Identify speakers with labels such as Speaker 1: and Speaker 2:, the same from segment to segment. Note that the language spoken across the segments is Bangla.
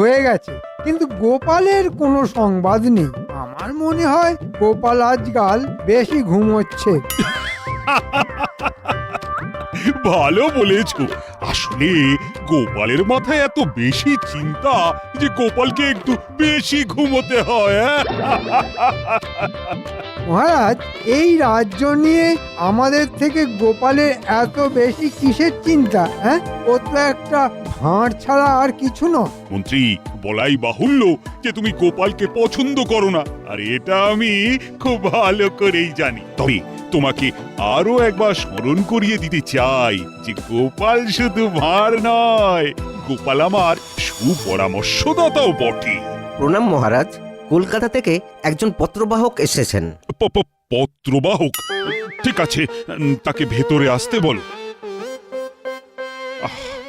Speaker 1: হয়ে গেছে, কিন্তু গোপালের কোনো সংবাদ নেই। আমার মনে হয় গোপাল আজকাল বেশি ঘুমোচ্ছে।
Speaker 2: ভালো বলেছো। আসলে গোপালের মাথায় এত বেশি চিন্তা যে গোপালকে একটু বেশি ঘুমোতে হয়।
Speaker 1: মহারাজ, এই রাজ্য নিয়ে আমাদের থেকে গোপালের এত বেশি কিসের চিন্তা? হ্যাঁ, ও তো একটা ভাঁড় ছাড়া আর কিছু নয়।
Speaker 2: মন্ত্রী, বলাই বাহুল্য যে তুমি গোপালকে পছন্দ করো না, আর এটা আমি খুব ভালো করেই জানি। তবে তোমাকে আরো একবার স্মরণ করিয়ে দিতে চাই যে গোপাল শুধু ভাঁড় নয়, গোপাল আমার সুপরামর্শদাতাও বটে।
Speaker 3: প্রণাম মহারাজ, কলকাতা থেকে একজন পত্রবাহক এসেছেন।
Speaker 2: পত্রবাহক? ঠিক আছে, তাকে ভেতরে আসতে বলো।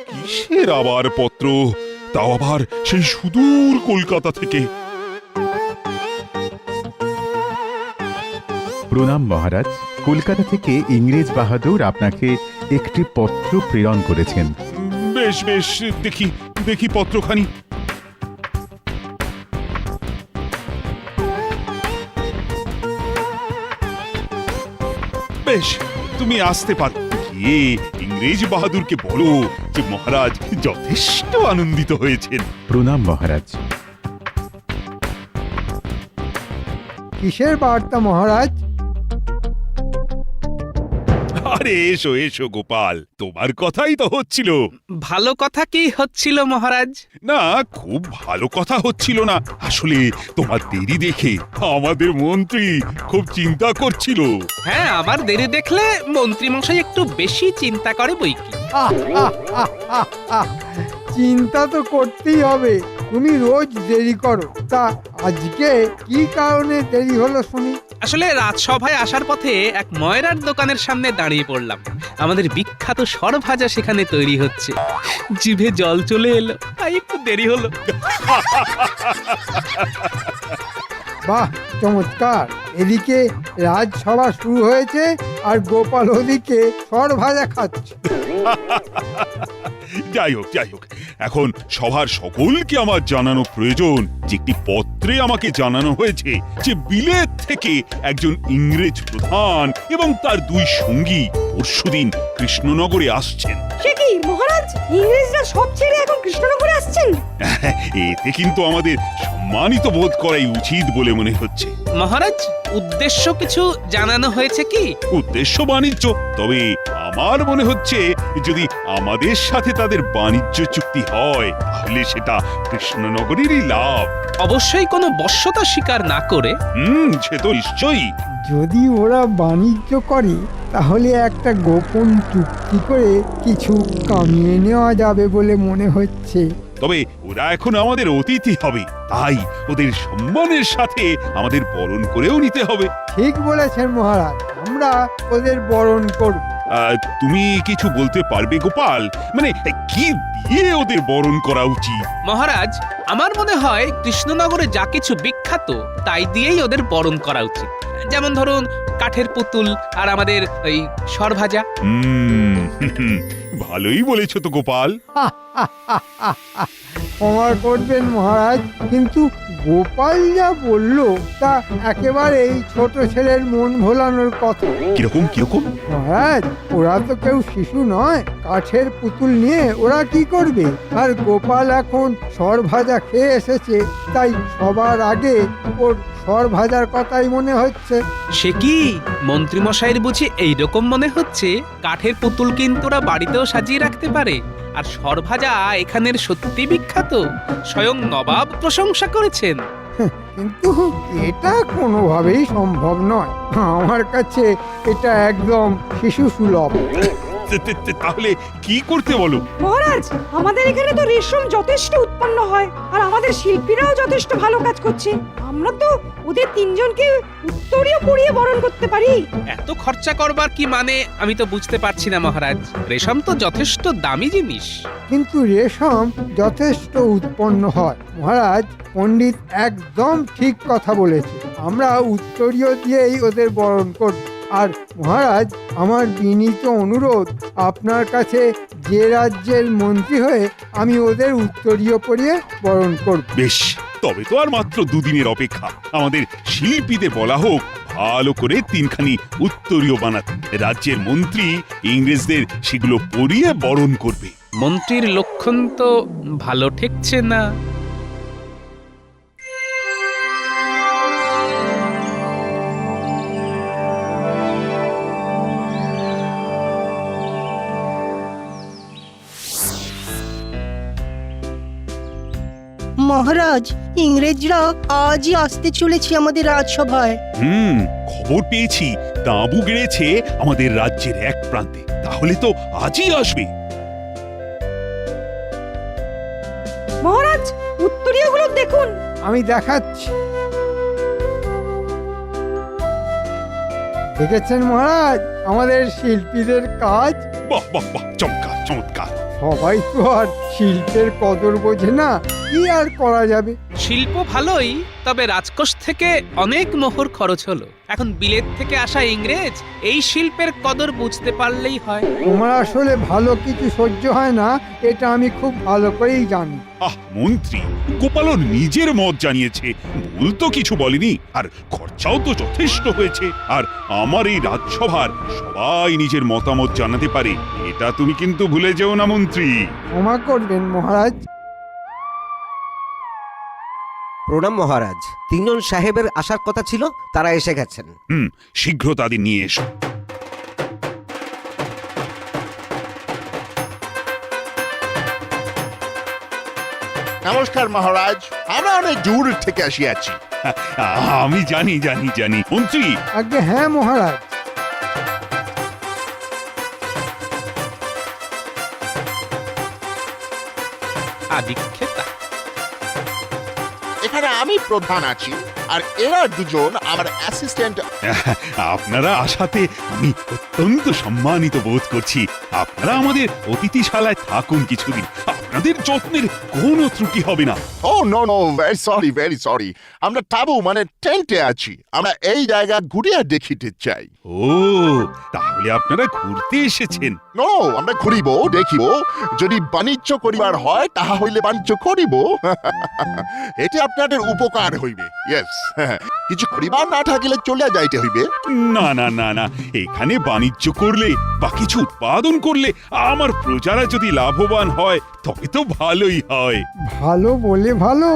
Speaker 2: কিসের আবার পত্র, তাও আবার সেই সুদূর কলকাতা থেকে?
Speaker 4: প্রণাম মহারাজ, কলকাতা থেকে ইংরেজ বাহাদুর আপনাকে একটি পত্র প্রেরণ করেছেন।
Speaker 2: বেশ বেশ, দেখি দেখি পত্রখানি। বেশ, তুমি আসতে পারো। গিয়ে ইংরেজ বাহাদুরকে বলো যে মহারাজ যথেষ্ট আনন্দিত হয়েছেন।
Speaker 4: প্রণাম মহারাজ।
Speaker 1: কিসের বার্তা মহারাজ?
Speaker 2: আরে এসো এসো গোপাল, তোমার কথাই তো হচ্ছিল।
Speaker 5: ভালো কথা কি হচ্ছিল মহারাজ?
Speaker 2: না, খুব ভালো কথা হচ্ছিল না। আসলে তোমার দেরি দেখে আমাদের মন্ত্রী খুব চিন্তা করছিল।
Speaker 5: হ্যাঁ, আমার দেরি দেখলে মন্ত্রী মশাই একটু বেশি চিন্তা করে বইকি।
Speaker 1: আহ, আহ, আহ, আহ, আহ। চিন্তা তো করতেই হবে, তুমি রোজ দেরি করো। তা আজকে কি কারণে দেরি হলো শুনি?
Speaker 5: আসলে রাজসভায় আসার পথে এক ময়রার দোকানের সামনে দাঁড়িয়ে পড়লাম। আমাদের বিখ্যাত সরভাজা সেখানে তৈরি হচ্ছে, জিভে জল চলে এলো, তাই একটু দেরি হলো।
Speaker 1: বাহ, চমৎকার! এদিকে রাজসভা শুরু হয়েছে আর গোপাল ওদিকে সরভাজা খাচ্ছে।
Speaker 2: যাই হোক যাই হোক, এখন সভার সকলকে আমার জানানো প্রয়োজন যে একটি পত্রে আমাকে জানানো হয়েছে যে বিলেত থেকে একজন ইংরেজ প্রধান এবং তার দুই সঙ্গী পরশুদিন কৃষ্ণনগরে আসছেন।
Speaker 6: সে কি মহারাজ, ইংরেজরা সব ছেড়ে এখন কৃষ্ণনগরে আসছেন?
Speaker 2: এতে কিন্তু আমাদের সম্মানিত বোধ করাই উচিত বলে মনে হচ্ছে।
Speaker 5: মহারাজ, উদ্দেশ্য কিছু জানানো হয়েছে কি?
Speaker 2: উদ্দেশ্য বাণিজ্য, তবে আমার মনে হচ্ছে যদি আমাদের সাথে তাদের বাণিজ্য চুক্তি হয় তাহলে সেটা কৃষ্ণনগরেরই লাভ।
Speaker 5: অবশ্যই কোনো বশ্যতা স্বীকার না করে।
Speaker 2: সে তো নিশ্চয়ই।
Speaker 1: যদি ওরা বাণিজ্য করে তাহলে একটা গোপন চুক্তি করে কিছু কামিয়ে নেওয়া যাবে বলে মনে হচ্ছে।
Speaker 2: তবে ওরা এখন আমাদের অতিথি হবে, তাই ওদের সম্মানের সাথে আমাদের বরণ করেও নিতে হবে।
Speaker 1: ঠিক বলেছেন মহারাজ, আমরা ওদের বরণ করব।
Speaker 2: তুমি কিছু বলতে পারবে গোপাল? মানে কি দিয়ে ওদের বরণ করা উচিত?
Speaker 5: মহারাজ, আমার মনে হয় কৃষ্ণনগরে যা কিছু বিখ্যাত তাই দিয়েই ওদের বরণ করা উচিত। যেমন ধরুন কাঠের পুতুল আর আমাদের ওই সরভাজা।
Speaker 2: ভালোই বলেছ তো গোপাল।
Speaker 1: ক্ষমা করবেন মহারাজ, কিন্তু গোপাল যা বলল তা একেবারেই ছোট ছেলের মন ভোলানোর কথা।
Speaker 2: কিরকম কিরকম?
Speaker 1: মহারাজ, ওরা তো কেউ শিশু নয়, কাঠের পুতুল নিয়ে ওরা কি করবে? আর গোপাল এখন সরভাজা খেয়ে এসেছে, তাই সবার আগে ওর সরভাজার কথাই মনে হচ্ছে।
Speaker 5: সে কি মন্ত্রী মশাইয়ের বুঝি এইরকম মনে হচ্ছে? কাঠের পুতুল কিন্তু ওরা বাড়িতেও সাজিয়ে রাখতে পারে, আর সরভাজা এখানের সত্যি বিখ্যাত, স্বয়ং নবাব প্রশংসা করেছেন।
Speaker 1: কিন্তু এটা কোনোভাবেই সম্ভব নয়, আমার কাছে এটা একদম শিশু সুলভ।
Speaker 2: তাহলে কি করতে বলো?
Speaker 6: মহারাজ, আমাদের এখানে তো রেশম যথেষ্ট উৎপন্ন হয় আর আমাদের শিল্পীরাও যথেষ্ট ভালো কাজ করছে। আমরা তো ওদের তিনজনকে উত্তরীয় পরিয়ে বরণ করতে পারি।
Speaker 5: এত খরচা করবার কি মানে আমি তো বুঝতে পারছি না মহারাজ। রেশম তো যথেষ্ট দামি জিনিস।
Speaker 1: কিন্তু রেশম যথেষ্ট উৎপন্ন হয় মহারাজ। পণ্ডিত একদম ঠিক কথা বলেছে, আমরা উত্তরীয় দিয়েই ওদের বরণ করব। আর মহারাজ, আমার বিনীত অনুরোধ, আপনার কাছে যে রাজ্যের মন্ত্রী হয়ে আমি ওদের উত্তরীয় পরিয়ে বরণ করব।
Speaker 2: বেশ, তবে তো আর মাত্র দুদিনের অপেক্ষা। আমাদের শিল্পীদের বলা হোক ভালো করে তিনখানি উত্তরীয় বানাতে। রাজ্যের মন্ত্রী ইংরেজদের সেগুলো পরিয়ে বরণ করবে।
Speaker 5: মন্ত্রীর লক্ষণ তো ভালো ঠেকছে না।
Speaker 7: মহারাজ, ইংরেজরা আজই আসতে চলেছে আমাদের রাজসভায়।
Speaker 2: খবর পেয়েছি তাঁবু গেড়েছে আমাদের রাজ্যের এক প্রান্তে। তাহলে তো আজই আসবে।
Speaker 6: মহারাজ, উত্তরীয়গুলো দেখুন।
Speaker 1: আমি দেখাচ্ছি। দেখেছেন মহারাজ আমাদের শিল্পীদের কাজ?
Speaker 2: বাহ বাহ বাহ, চমৎকার চমৎকার।
Speaker 1: সবাই তো আর শিল্পের কদর বোঝে না, কি আর করা যাবে।
Speaker 5: শিল্প ভালোই, তবে রাজকোষ থেকে অনেক মোহর খরচ হলো। এখন বিলেত থেকে আসা ইংরেজ এই শিল্পের কদর বুঝতে পারলেই হয়।
Speaker 1: তোমার আসলে ভালো কিছু সহ্য হয় না, এটা আমি খুব ভালো করেই জানি।
Speaker 2: মন্ত্রী গোপালও নিজের মত জানিয়েছে, ভুল তো কিছু বলেনি। আর খরচাও তো যথেষ্ট হয়েছে। আর আমার এই রাজসভার সবাই নিজের মতামত জানাতে পারে, এটা তুমি কিন্তু ভুলে যেও না মন্ত্রী।
Speaker 1: ক্ষমা করবেন মহারাজ।
Speaker 3: প্রণাম মহারাজ। তিনজন সাহেবের আসার কথা ছিল, তারা এসে গেছেন।
Speaker 2: শীঘ্র তাদের নিয়ে এসো।
Speaker 8: নমস্কার মহারাজ, আমরা অনেক দূর থেকে আসিয়াছি।
Speaker 2: আমি জানি জানি জানি মন্ত্রী।
Speaker 1: আগে হ্যাঁ মহারাজ।
Speaker 5: আদিক্ষেতা।
Speaker 8: এখানে আমি প্রধান আছি, আর এরা দুজন আমার অ্যাসিস্ট্যান্ট।
Speaker 2: আপনারা আসাতে আমি অত্যন্ত সম্মানিত বোধ করছি। আপনারা আমাদের অতিথিশালায় থাকুন কিছুদিন, আপনাদের যত্নের কোনো ত্রুটি হবে না।
Speaker 8: ও নো নো, ভেরি সরি। আমরা তাবু মানে টেন্টে আছি। আমরা এই জায়গা ঘুরিয়ে দেখিতে চাই।
Speaker 2: ও, তাহলে আপনারা ঘুরতে এসেছেন?
Speaker 8: নো, আমরা ঘুরিব, দেখিব। যদি বাণিজ্য করিবার হয় তাহা হইলে বাণিজ্য করিব। এতে আপনাদের উপকার হইবে। ইয়েস, কিছু করিবার না থাকিলে চলিয়া যাইতে হইবে।
Speaker 2: না না না না, এখানে বাণিজ্য করলে বা কিছু উৎপাদন করলে আমার প্রজারা যদি লাভবান হয় তবে তো ভালোই হয়।
Speaker 1: ভালো বলে ভালো,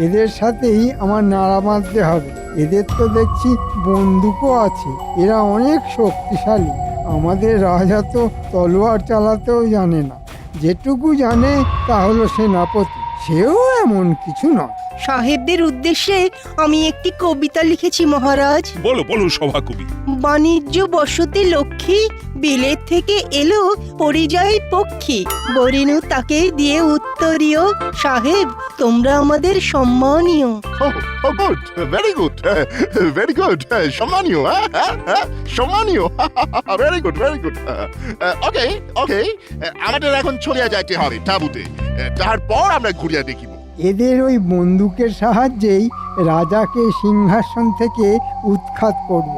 Speaker 1: এদের সাথেই আমার নাড়া বাঁধতে হবে। এদের তো দেখছি বন্দুকও আছে, এরা অনেক শক্তিশালী। আমাদের রাজা তো তলোয়ার চালাতেও জানে না, যেটুকু জানে তা হলো সেনাপতি, সেও এমন কিছু নয়।
Speaker 7: সাহেবদের উদ্দেশ্যে আমি একটি কবিতা লিখেছি মহারাজ।
Speaker 2: বলো বলো সভাকবি।
Speaker 7: বাণিজ্য বসতি লক্ষ্মী, বিলেত থেকে এলো পরিযায়ী পক্ষী, বরিনু তাকে দিয়ে উত্তরীয়, সাহেব তোমরা আমাদের সম্মানীয়।
Speaker 8: Good, very good, very good. সম্মানীয়, সম্মানীয়। Very good, very good. Okay okay, আমাদের এখন চলিয়া যাইতে হবে তাঁবুতে। তারপর আমরা ঘুরিয়া দেখিব।
Speaker 1: এদের ওই বন্দুকের সাহায্যেই রাজাকে সিংহাসন থেকে উৎখাত করব।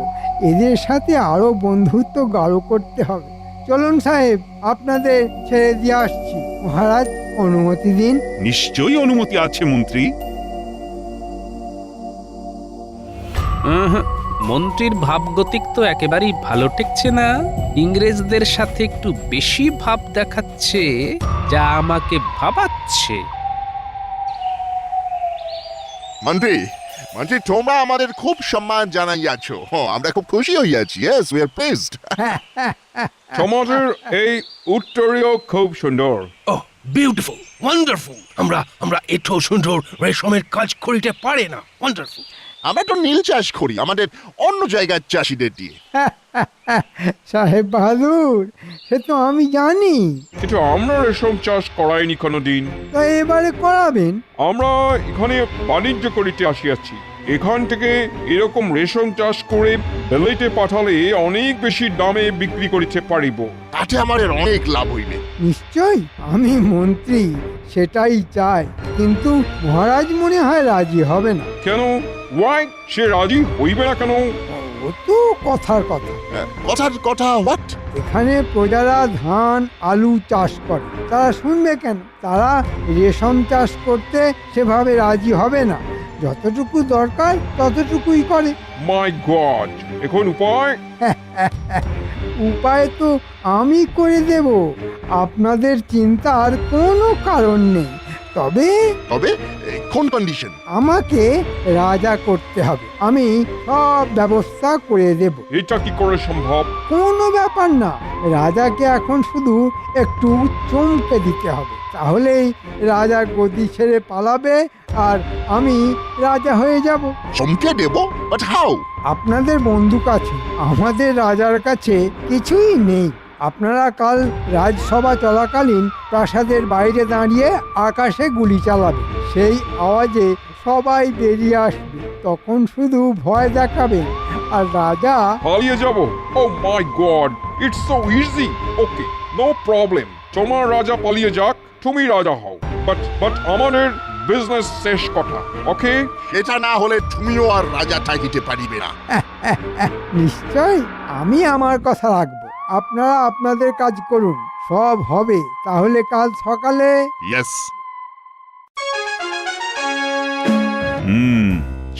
Speaker 1: এদের সাথে আরো বন্ধুত্ব গাঢ় করতে হবে। চলুন সাহেব, আপনাদের ছেড়ে দিয়ে আসছি। মহারাজ অনুমতি দিন।
Speaker 2: নিশ্চয়ই অনুমতি আছে মন্ত্রী।
Speaker 5: মন্ত্রীর ভাবগতিক তো একেবারেই ভালো ঠেকছে না। ইংরেজদের সাথে একটু বেশি ভাব দেখাচ্ছে, যা আমাকে ভাবাচ্ছে।
Speaker 8: মন্ত্রী, তোমরা আমাদের খুব সম্মান জানাইয়াছ। আমরা খুব খুশি হইয়াছি। Yes, we are pleased.
Speaker 9: সমাজের এই উত্তরীয় খুব সুন্দর।
Speaker 10: ওহ, বিউটিফুল, ওয়ান্ডারফুল। আমরা এত সুন্দর রেশমের কাজ করিতে পারে না। ওয়ান্ডারফুল।
Speaker 8: আমরা তো নীল চাষ করি আমাদের অন্য জায়গার চাষিদের দিয়ে।
Speaker 1: সাহেব বাহাদুর, সে তো আমি জানি,
Speaker 9: কিন্তু আমরা রেশম চাষ করাইনি কোনোদিন।
Speaker 1: তা এবারে করাবেন।
Speaker 9: আমরা এখানে বাণিজ্য করিতে আসিয়াছি। এখান থেকে এরকম রেশম চাষ করে বেলেটে পাঠালে অনেক বেশি দামে বিক্রি করিতে পারিব।
Speaker 8: তাতে আমাদের অনেক লাভ হইবে।
Speaker 1: নিশ্চয়ই, আমি মন্ত্রী, সেটাই চাই। কিন্তু মহারাজ মনে হয় রাজি হবে না।
Speaker 9: কেন? ওয়াই, সে রাজি হইবে না কেন?
Speaker 1: ও তো কথার কথা।
Speaker 8: কথার কথা, হোয়াট?
Speaker 1: এখানে প্রজারা ধান আলু চাষ করে, তারা শুনবে কেন? তারা রেশম চাষ করতে সেভাবে রাজি হবে না। যতটুকু দরকার ততটুকুই করে।
Speaker 9: মাই গড, এখন উপায়?
Speaker 1: উপায় তো আমি করে দেব, আপনাদের চিন্তার কোনো কারণ নেই। তবে
Speaker 8: তবে কোন কন্ডিশন?
Speaker 1: আমাকে রাজা করতে হবে, আমি সব ব্যবস্থা করে দেব।
Speaker 9: এটা কি করে সম্ভব?
Speaker 1: কোনো ব্যাপার না, রাজাকে এখন শুধু একটু চমকে দিতে হবে, তাহলেই রাজা গদি ছেড়ে পালাবে আর আমি রাজা হয়ে যাব।
Speaker 8: চমকে দেব? But how?
Speaker 1: আপনাদের বন্দুক আছে, আমাদের রাজার কাছে কিছুই নেই। আপনারা কাল রাজসভা চলাকালীন প্রাসাদের বাইরে দাঁড়িয়ে আকাশে গুলি চালাবে, সেই আওয়াজে সবাই বেরিয়ে আসবে, তখন শুধু ভয় দেখাবে আর রাজা
Speaker 9: পালিয়ে যাব? Oh my god, it's so easy. Okay, no problem. তোমার রাজা পালিয়ে যাক, তুমি রাজা হও। বাট আমাদের বিজনেস শেষ কথা, ওকে?
Speaker 8: সেটা না হলে তুমিও আর রাজা থাকিতে পারিবে না।
Speaker 1: নিশ্চয় আমি আমার কথা রাখবো, আপনারা আপনাদের কাজ করুন, সব হবে। তাহলে কাল সকালে
Speaker 8: ইয়েস।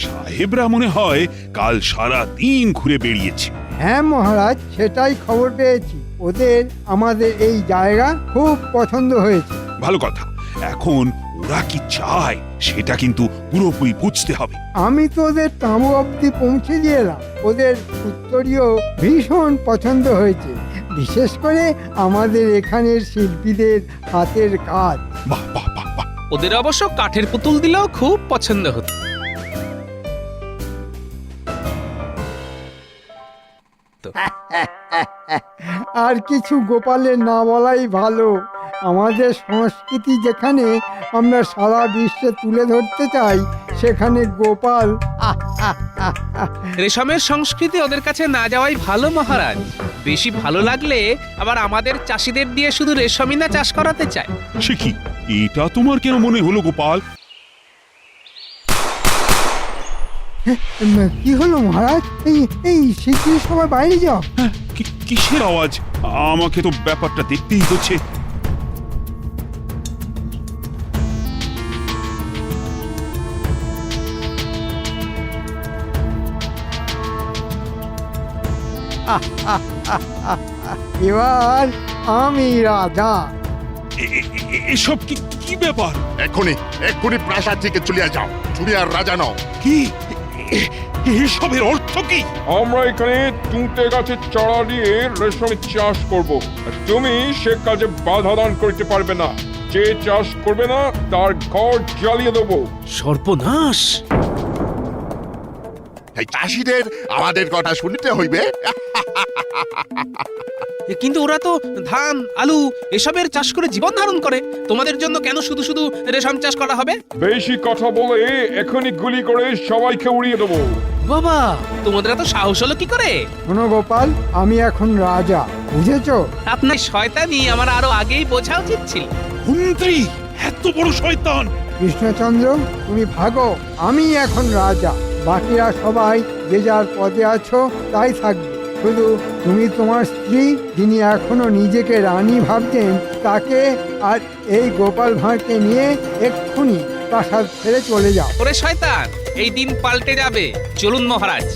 Speaker 2: সাহেবরা মনে হয় কাল সারা দিন ঘুরে বেরিয়েছে।
Speaker 1: হ্যাঁ মহারাজ, সেটাই খবর পেয়েছি। ওদের আমাদের এই জায়গা খুব পছন্দ হয়েছে।
Speaker 2: ভালো কথা। এখন ওরা কি চায় সেটা কিন্তু পুরোপুরি বুঝতে হবে।
Speaker 1: আমি তো ওদের তাঁবু অবধি পৌঁছে দিয়ে এলাম, ওদের উত্তরীয় ভীষণ পছন্দ হয়েছে, বিশেষ করে আমাদের এখানের শিল্পীদের হাতের কাজ।
Speaker 2: বাহ বাহ বাহ বাহ।
Speaker 5: ওদের অবশ্য কাঠের পুতুল দিলেও খুব পছন্দ হতো।
Speaker 1: আর কিছু গোপালের না বলাই ভালো। আমাদের সংস্কৃতি যেখানে আমরা সারা বিশ্বে তুলে ধরতে চাই, সেখানে গোপাল
Speaker 5: রেশমের সংস্কৃতি ওদের কাছে না যাওয়াই ভালো মহারাজ। বেশি ভালো লাগলে আবার আমাদের চাষিদের দিয়ে শুধু রেশমই না চাষ করাতে চায়।
Speaker 2: সে কি, এটা তোমার কেন মনে হলো গোপাল?
Speaker 1: কি হলো মহারাজ? এই শিগগিরই সবাই বাইরে যাও।
Speaker 2: কিসের আওয়াজ? আমাকে তো ব্যাপারটা দেখতেই হচ্ছে।
Speaker 1: এবার আমি রাজা।
Speaker 2: এসব কি ব্যাপার?
Speaker 8: এক্ষুনি প্রাসাদ থেকে চলে যাও, তুমি আর রাজা নও।
Speaker 2: কি এসবের অর্থ কি?
Speaker 9: আমরা এখানে তুঁতে গাছের চারা দিয়ে রেশমের চাষ করব, আর তুমি সে কাজে বাধা দান করতে পারবে না। যে চাষ করবে না তার ঘর জ্বালিয়ে দেবো।
Speaker 10: সর্বনাশ!
Speaker 8: এই চাষিদের আমাদের কথা শুনতে হইবে।
Speaker 5: কিন্তু ওরা তো ধান আলু এসবের চাষ করে জীবন ধারণ করে, তোমাদের জন্য কেন শুধু শুধু রেশম চাষ করা হবে?
Speaker 9: বেশি কথা বলে এখনই গুলি করে সবাইকে উড়িয়ে দেবো।
Speaker 5: বাবা, তোমাদের এত সাহস হলো কি করে?
Speaker 1: শোনো গোপাল, আমি এখন রাজা, বুঝেছো?
Speaker 5: আপনার শয়তানি আমার আরো আগেই বোঝা উচিত ছিল।
Speaker 2: মন্ত্রী এত বড় শয়তান!
Speaker 1: কৃষ্ণচন্দ্র, তুমি ভাগো, আমি এখন রাজা। বাকিরা সবাই যে যার পদে আছো তাই থাকবে। শুধু তুমি তোমার স্ত্রী, যিনি এখনো নিজেকে রানী ভাবতেন, তাকে আর এই গোপাল ভাঁড়কে নিয়ে এক্ষুনি প্রাসাদ ছেড়ে চলে যাও।
Speaker 5: ওরে শয়তান, এই দিন পাল্টে যাবে। চলুন মহারাজ,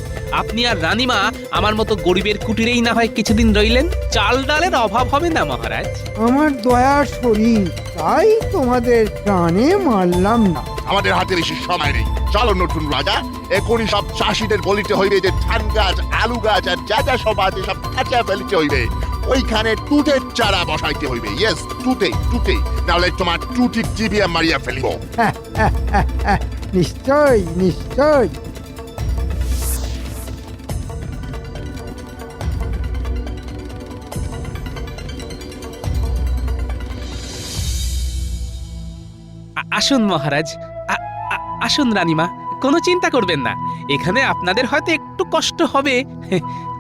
Speaker 5: আপনি আর রানীমা আমার মতো গরিবের কুটিরেই না হয় কিছুদিন রইলেন। চাল ডালের অভাব হবে না মহারাজ।
Speaker 1: আমার দয়ার শরীর, তাই তোমাদের প্রাণে মারলাম না।
Speaker 8: আমাদের হাতে বেশি সময় নেই, চলো নতুন রাজা। এখনই সব চাষিদের বলিতে হইবে যে ধান গাছ আলু গাছ আর যা যা সব আছে সব কাঁচা ফেলিতে হইবে। ওইখানে তুতের চারা বসাইতে হইবে। ইয়েস, তুতে, নাহলে তোমার টুটি টিবিয়া মারিয়া ফেলিব।
Speaker 1: নিশ্চয় নিশ্চয়।
Speaker 5: আসুন মহারাজ, আসুন রানীমা, কোনো চিন্তা করবেন না। এখানে আপনাদের হয়তো একটু কষ্ট হবে,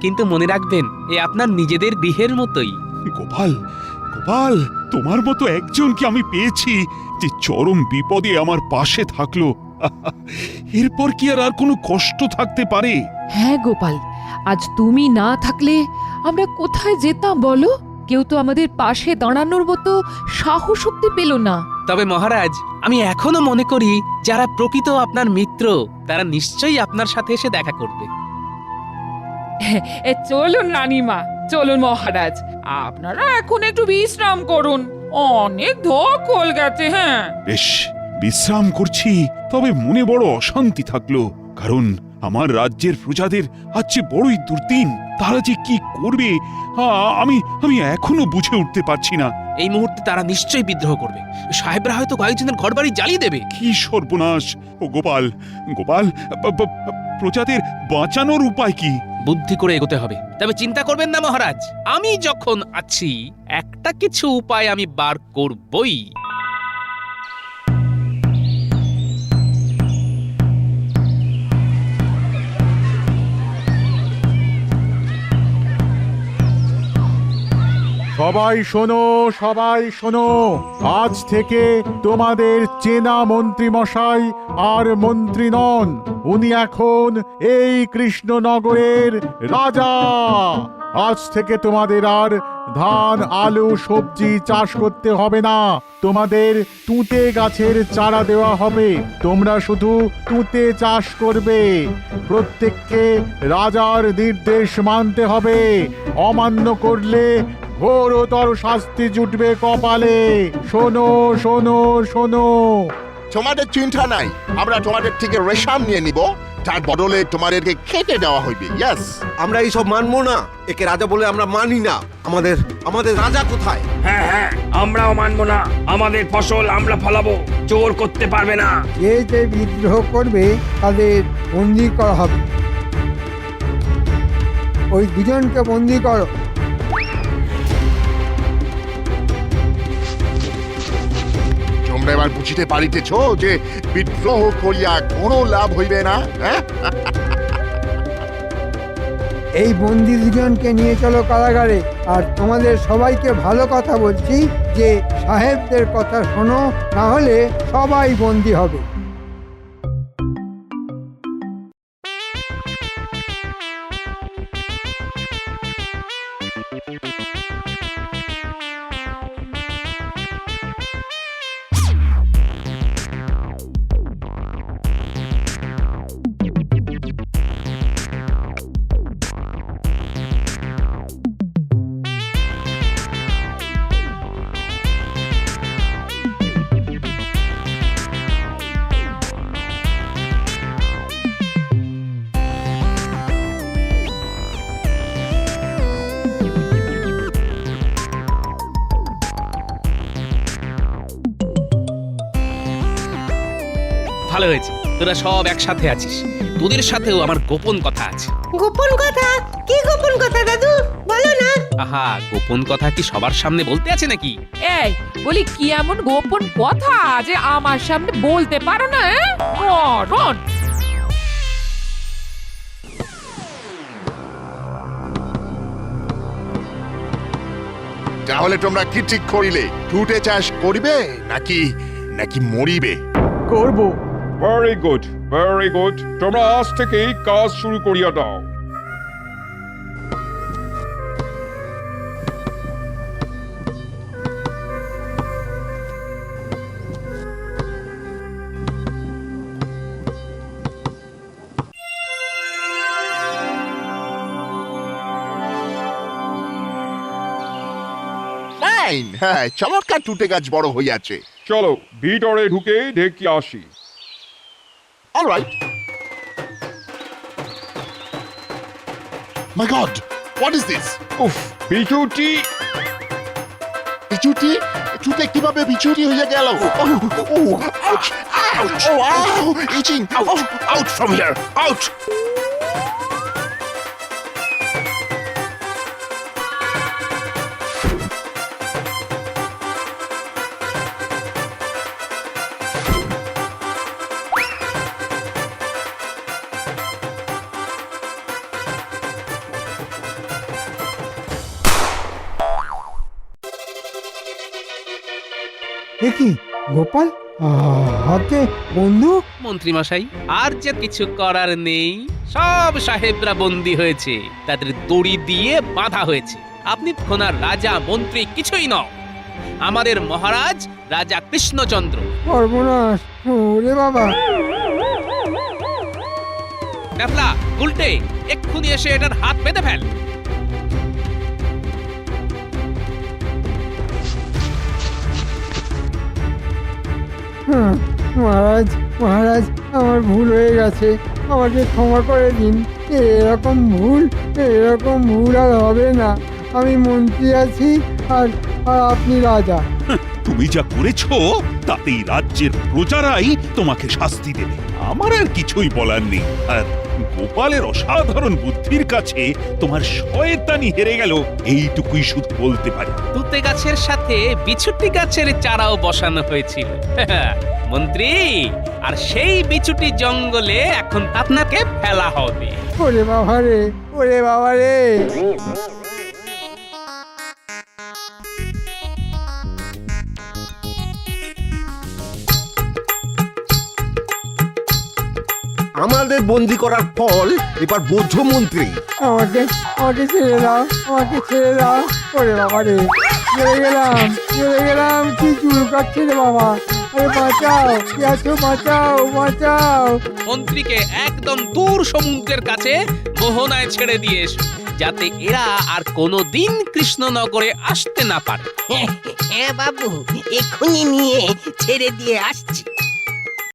Speaker 5: কিন্তু মনে রাখবেন এ আপনার নিজেদের গৃহের মতোই।
Speaker 2: গোপাল, তোমার মতো একজনকে আমি পেয়েছি যে চরম বিপদে আমার পাশে থাকলো। এরপর কি আর কোনো কষ্ট থাকতে পারে?
Speaker 11: হ্যাঁ গোপাল, আজ তুমি না থাকলে আমরা কোথায় যেতাম বলো? কেউ তো আমাদের পাশে দাঁড়ানোর মতো সাহস শক্তি পেল না।
Speaker 5: তবে মহারাজ, আমি এখনো মনে করি যারা প্রকৃত আপনার মিত্র তারা নিশ্চয়ই আপনার সাথে এসে দেখা করবে।
Speaker 11: চলুন রানীমা, চলুন মহারাজ, আপনারা এখন একটু বিশ্রাম করুন, অনেক ধকল গেছে। হ্যাঁ,
Speaker 2: বেশ, বিশ্রাম করছি, তবে মনে বড় অশান্তি থাকলো, কারণ আমার রাজ্যের প্রজাদের আজ যে বড়ই দুর্দিন। তারা যে কি করবে আমি এখনো বুঝে উঠতে পারছি না।
Speaker 5: এই মুহূর্তে তারা নিশ্চয়ই বিদ্রোহ করবে। সাহেবরা হয়তো কয়েকজনের ঘরবাড়ি জ্বালিয়ে দেবে।
Speaker 2: কি সর্বনাশ! ও গোপাল, গোপাল, প্রজাদের বাঁচানোর উপায় কি?
Speaker 5: বুদ্ধি করে এগোতে হবে। তবে চিন্তা করবেন না মহারাজ, আমি যখন আছি একটা কিছু উপায় আমি বার করবই।
Speaker 4: সবাই শোনো, সবাই শোনো, আজ থেকে তোমাদের চেনা মন্ত্রী মশাই আর মন্ত্রী নন, উনি এখন এই কৃষ্ণনগরের রাজা। আজ থেকে তোমাদের আর ধান, আলু, সবজি চাষ করতে হবে না, তোমাদের তুঁতে গাছের চারা দেওয়া হবে। তোমরা শুধু তুঁতে চাষ করবে। প্রত্যেককে রাজার নির্দেশ মানতে হবে, অমান্য করলে ঘোরতর শাস্তি জুটবে কপালে। শোনো, শোনো, শোনো।
Speaker 8: তোমাদের চিন্তা নাই, আমরা তোমাদের থেকে রেশম নিয়ে নিব, তার বদলে তোমাদেরকে খেতে দেওয়া হইবে। ইয়েস,
Speaker 3: আমরা এইসব মানবো না, একে রাজা বলে আমরা মানি না। আমাদের আমাদের রাজা কোথায়?
Speaker 10: হ্যাঁ হ্যাঁ, আমরাও মানবো না। আমাদের ফসল আমরা ফলাবো, জোর করতে পারবে না।
Speaker 1: যে যে বিদ্রোহ করবে তাদের বন্দি করা হবে। ওই দুজনকে বন্দি করো।
Speaker 8: তোমরা এবার বুঝিতে পারিতেছ যে বিদ্রোহ করিয়া কোনো লাভ হইবে না।
Speaker 1: এই বন্দি দুজনকে নিয়ে চলো কারাগারে। আর তোমাদের সবাইকে ভালো কথা বলছি যে সাহেবদের কথা শোনো, না হলে সবাই বন্দি হবে।
Speaker 5: ভালো হয়েছে তোরা সব একসাথে আছিস। তোদের সাথেও আমার গোপন কথা আছে।
Speaker 7: গোপন কথা? কি গোপন কথা দাদু, বলো না।
Speaker 5: আহা, গোপন কথা কি সবার সামনে বলতে আছে নাকি?
Speaker 11: এই বলি, কি এমন গোপন কথা যে আমার সামনে বলতে পারো না? মরণ!
Speaker 8: তাহলে তোমরা কি ঠিক করিলে? তুঁতে চাষ করিবে নাকি নাকি মরিবে?
Speaker 4: করব।
Speaker 9: Very good, very good. তোমরা আজ থেকেই কাজ শুরু করিয়া দাও।
Speaker 8: ফাইন, হ্যাঁ, চমৎকার তুঁতে গাছ বড় হইয়াছে।
Speaker 9: চলো ভিতরে ঢুকে দেখি আসি।
Speaker 8: Alright. My god, what is this?
Speaker 9: উফ, বিচুটি!
Speaker 8: বিচুটি? তুঁতে কিভাবে বিচুটি হইয়া গেল? আউচ, আউচ, আউ, ইচিং,
Speaker 10: আউট ফ্রম হিয়ার, আউট!
Speaker 1: এ কি গোপাল, হাতে বন্দুক?
Speaker 5: মন্ত্রী মশাই, আর যে কিছু করার নেই, সব সাহেবরা বন্দী হয়েছে, তাদের দড়ি দিয়ে বাঁধা হয়েছে। আপনি খোনার রাজা মন্ত্রী কিছুই নও, আমাদের মহারাজ রাজা কৃষ্ণচন্দ্র।
Speaker 1: সর্বনাশ, ওরে বাবা!
Speaker 5: ক্যাপলা, উল্টে এক্ষুনি এসে এটার হাত বেঁধে ফেল।
Speaker 1: হুম, মহারাজ মহারাজ, আমার ভুল হয়ে গেছে, আমাকে ক্ষমা করে দিন। এরকম ভুল আর হবে না। আমি মন্ত্রী আছি আর আর আপনি রাজা।
Speaker 2: তুমি যা করেছো তাতেই রাজ্যের প্রজারাই তোমাকে শাস্তি দেবে, আমার আর কিছুই বলার নেই। আর গোপালের অসাধারণ বুদ্ধির কাছে তোমার শয়তানি হেরে গেল, এইটুকুই শুধু বলতে পারি।
Speaker 5: তুতে গাছের সাথে বিছুটি গাছের চারাও বসানো হয়েছিল মন্ত্রী, আর সেই বিছুটি জঙ্গলে এখন আপনাকে ফেলা হবে।
Speaker 1: ওরে বাবা রে, ওরে বাবা রে!
Speaker 3: আমাদের বন্দি করার ফল এবার বোঝো মন্ত্রী।
Speaker 1: আমাকে আমাকে ছেড়ে দাও, আমাকে ছেড়ে দাও। ওরে বাবা রে, চলে গেলাম, কি চুল কাটছে রে বাবা! আরে বাঁচাও, কি আছো, বাঁচাও, বাঁচাও!
Speaker 5: মন্ত্রীকে একদম দূর সমুদ্রের কাছে মোহনায় ছেড়ে দিয়ে এসো, যাতে এরা আর কোনোদিন কৃষ্ণনগরে আসতে না পারে।
Speaker 7: হ্যাঁ বাবু, এক্ষুনি নিয়ে ছেড়ে দিয়ে আসছি।